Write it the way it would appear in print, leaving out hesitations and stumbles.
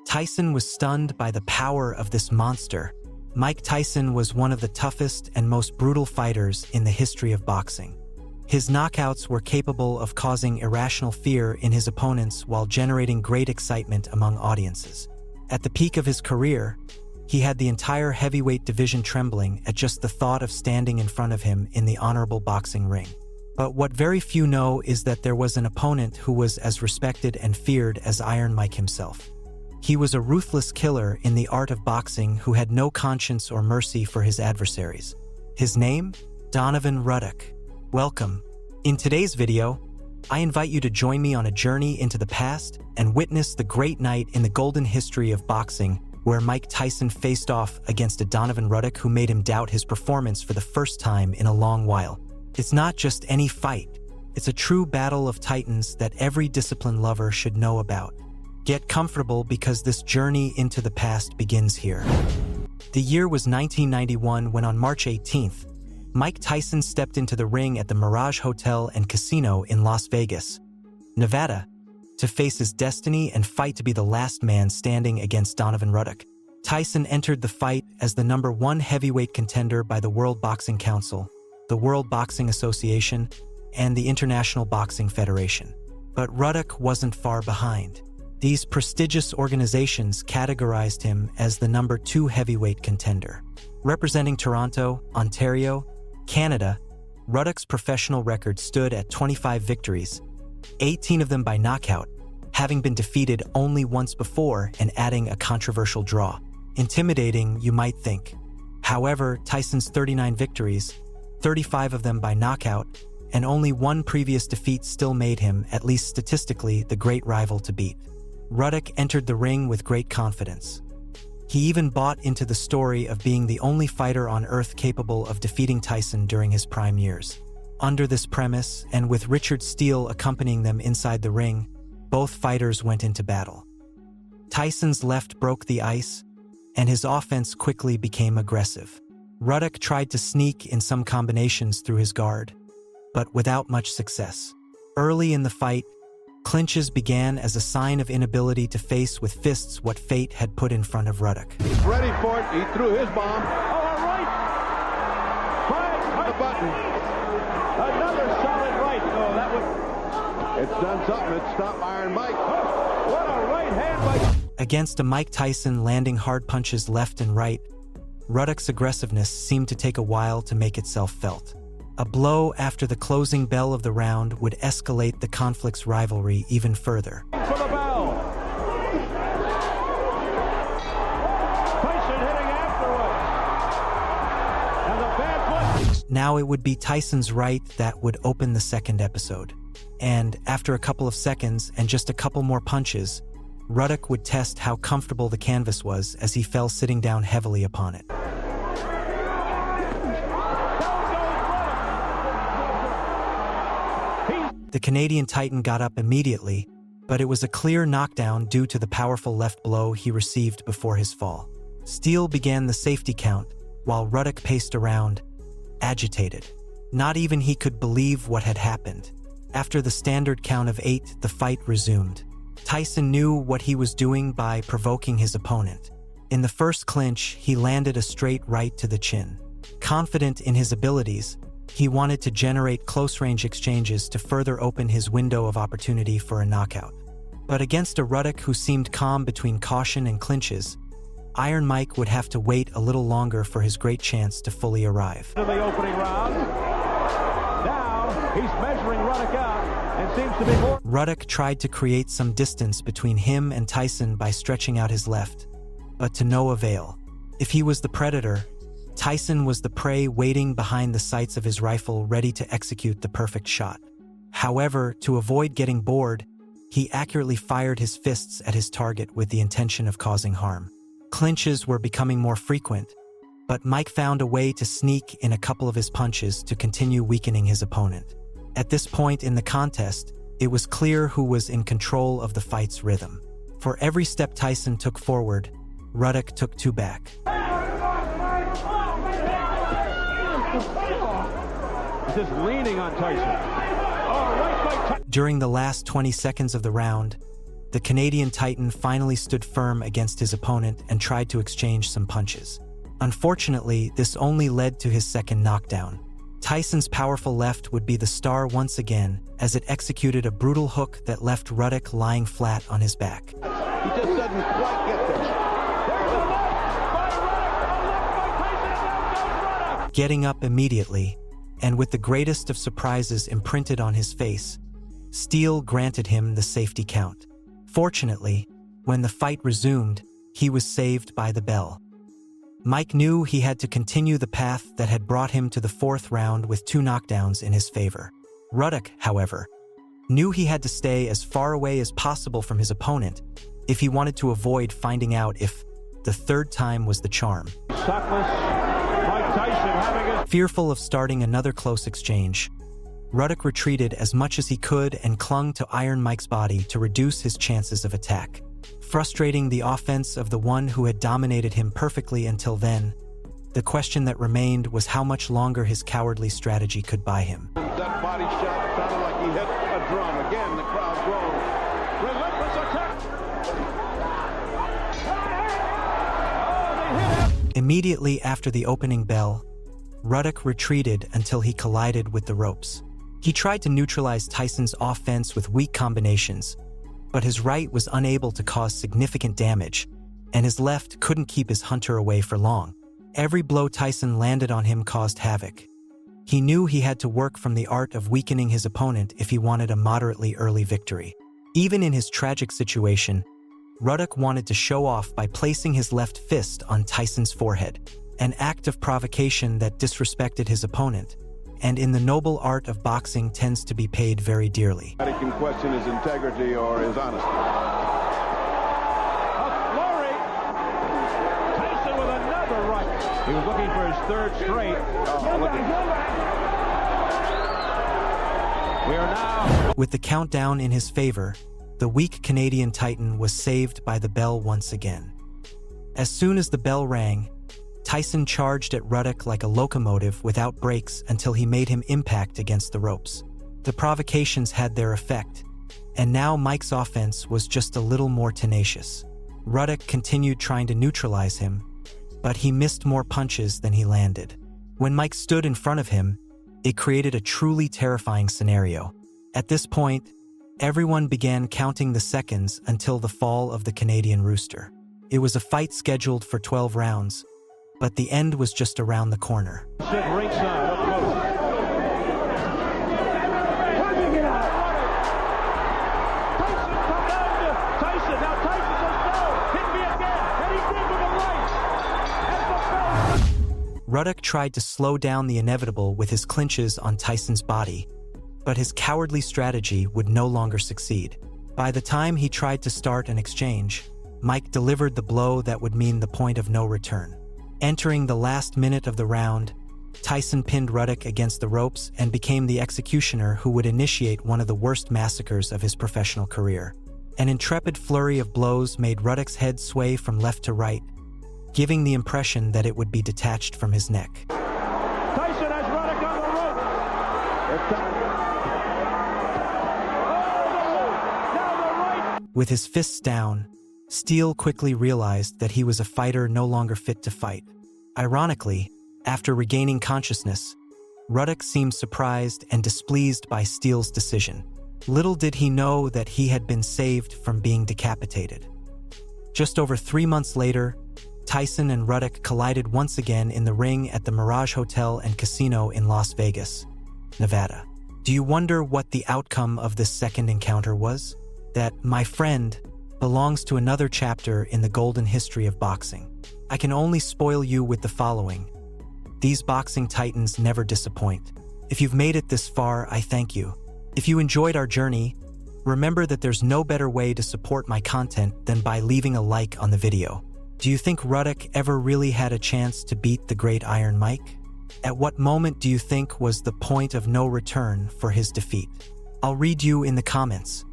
Tyson was stunned by the power of this monster. Mike Tyson was one of the toughest and most brutal fighters in the history of boxing. His knockouts were capable of causing irrational fear in his opponents while generating great excitement among audiences. At the peak of his career, he had the entire heavyweight division trembling at just the thought of standing in front of him in the honorable boxing ring. But what very few know is that there was an opponent who was as respected and feared as Iron Mike himself. He was a ruthless killer in the art of boxing who had no conscience or mercy for his adversaries. His name? Donovan Ruddock. Welcome. In today's video, I invite you to join me on a journey into the past and witness the great night in the golden history of boxing where Mike Tyson faced off against a Donovan Ruddock who made him doubt his performance for the first time in a long while. It's not just any fight. It's a true battle of titans that every discipline lover should know about. Get comfortable because this journey into the past begins here. The year was 1991 when on March 18th, Mike Tyson stepped into the ring at the Mirage Hotel and Casino in Las Vegas, Nevada, to face his destiny and fight to be the last man standing against Donovan Ruddock. Tyson entered the fight as the #1 heavyweight contender by the World Boxing Council, the World Boxing Association, and the International Boxing Federation. But Ruddock wasn't far behind. These prestigious organizations categorized him as the #2 heavyweight contender. Representing Toronto, Ontario, Canada, Ruddock's professional record stood at 25 victories, 18 of them by knockout, having been defeated only once before and adding a controversial draw. Intimidating, you might think. However, Tyson's 39 victories, 35 of them by knockout, and only one previous defeat still made him, at least statistically, the great rival to beat. Ruddock entered the ring with great confidence. He even bought into the story of being the only fighter on earth capable of defeating Tyson during his prime years. Under this premise, and with Richard Steele accompanying them inside the ring, both fighters went into battle. Tyson's left broke the ice, and his offense quickly became aggressive. Ruddock tried to sneak in some combinations through his guard, but without much success. Early in the fight, clinches began as a sign of inability to face with fists what fate had put in front of Ruddock. He's ready for it. He threw his bomb. Oh, a right! The button. Another solid right. Oh, that was... It's done something. It stopped Iron Mike. Oh, what a right hand by... Against a Mike Tyson landing hard punches left and right, Ruddock's aggressiveness seemed to take a while to make itself felt. A blow after the closing bell of the round would escalate the conflict's rivalry even further. For the bell. Tyson hitting afterwards. And the bad foot. Now it would be Tyson's right that would open the second episode. And after a couple of seconds and just a couple more punches, Ruddock would test how comfortable the canvas was as he fell sitting down heavily upon it. The Canadian Titan got up immediately, but it was a clear knockdown due to the powerful left blow he received before his fall. Steele began the safety count, while Ruddock paced around, agitated. Not even he could believe what had happened. After the standard count of 8, the fight resumed. Tyson knew what he was doing by provoking his opponent. In the first clinch, he landed a straight right to the chin. Confident in his abilities, he wanted to generate close-range exchanges to further open his window of opportunity for a knockout. But against a Ruddock who seemed calm between caution and clinches, Iron Mike would have to wait a little longer for his great chance to fully arrive. To the opening round. Now he's measuring Ruddock out and seems to be more... Ruddock tried to create some distance between him and Tyson by stretching out his left, but to no avail. If he was the predator, Tyson was the prey waiting behind the sights of his rifle ready to execute the perfect shot. However, to avoid getting bored, he accurately fired his fists at his target with the intention of causing harm. Clinches were becoming more frequent, but Mike found a way to sneak in a couple of his punches to continue weakening his opponent. At this point in the contest, it was clear who was in control of the fight's rhythm. For every step Tyson took forward, Ruddock took 2 back. He's just leaning on Tyson. Oh, right by Tyson. During the last 20 seconds of the round, the Canadian Titan finally stood firm against his opponent and tried to exchange some punches. Unfortunately, this only led to his second knockdown. Tyson's powerful left would be the star once again, as it executed a brutal hook that left Ruddock lying flat on his back. He just doesn't quite get there. There's a left by Ruddock. A left by Tyson, and down goes Ruddock. Getting up immediately, and with the greatest of surprises imprinted on his face, Steele granted him the safety count. Fortunately, when the fight resumed, he was saved by the bell. Mike knew he had to continue the path that had brought him to the fourth round with 2 knockdowns in his favor. Ruddock, however, knew he had to stay as far away as possible from his opponent if he wanted to avoid finding out if the third time was the charm. Sockless, Mike Tyson having his... Fearful of starting another close exchange, Ruddock retreated as much as he could and clung to Iron Mike's body to reduce his chances of attack. Frustrating the offense of the one who had dominated him perfectly until then, the question that remained was how much longer his cowardly strategy could buy him. That body shot sounded like he hit a drum. Again, the crowd groans. Relentless attack. Oh, they hit him. Immediately after the opening bell, Ruddock retreated until he collided with the ropes. He tried to neutralize Tyson's offense with weak combinations, but his right was unable to cause significant damage, and his left couldn't keep his hunter away for long. Every blow Tyson landed on him caused havoc. He knew he had to work from the art of weakening his opponent if he wanted a moderately early victory. Even in his tragic situation, Ruddock wanted to show off by placing his left fist on Tyson's forehead, an act of provocation that disrespected his opponent, and in the noble art of boxing tends to be paid very dearly. He can question his integrity or his honesty. A flurry. Tyson with another right. He was looking for his third straight. Oh, look at We are now... With the countdown in his favor, the weak Canadian Titan was saved by the bell once again. As soon as the bell rang, Tyson charged at Ruddock like a locomotive without brakes until he made him impact against the ropes. The provocations had their effect, and now Mike's offense was just a little more tenacious. Ruddock continued trying to neutralize him, but he missed more punches than he landed. When Mike stood in front of him, it created a truly terrifying scenario. At this point, everyone began counting the seconds until the fall of the Canadian Rooster. It was a fight scheduled for 12 rounds, but the end was just around the corner. Sit ringside up close. Tyson come down to Tyson. Now Tyson says no. Hit me again. And he did with the right. And the bell. Ruddock tried to slow down the inevitable with his clinches on Tyson's body, but his cowardly strategy would no longer succeed. By the time he tried to start an exchange, Mike delivered the blow that would mean the point of no return. Entering the last minute of the round, Tyson pinned Ruddock against the ropes and became the executioner who would initiate one of the worst massacres of his professional career. An intrepid flurry of blows made Ruddock's head sway from left to right, giving the impression that it would be detached from his neck. Tyson has Ruddock on the rope. Now the right. With his fists down, Steele quickly realized that he was a fighter no longer fit to fight. Ironically, after regaining consciousness, Ruddock seemed surprised and displeased by Steele's decision. Little did he know that he had been saved from being decapitated. Just over 3 months later, Tyson and Ruddock collided once again in the ring at the Mirage Hotel and Casino in Las Vegas, Nevada. Do you wonder what the outcome of this second encounter was? That, my friend, belongs to another chapter in the golden history of boxing. I can only spoil you with the following. These boxing titans never disappoint. If you've made it this far, I thank you. If you enjoyed our journey, remember that there's no better way to support my content than by leaving a like on the video. Do you think Ruddock ever really had a chance to beat the great Iron Mike? At what moment do you think was the point of no return for his defeat? I'll read you in the comments.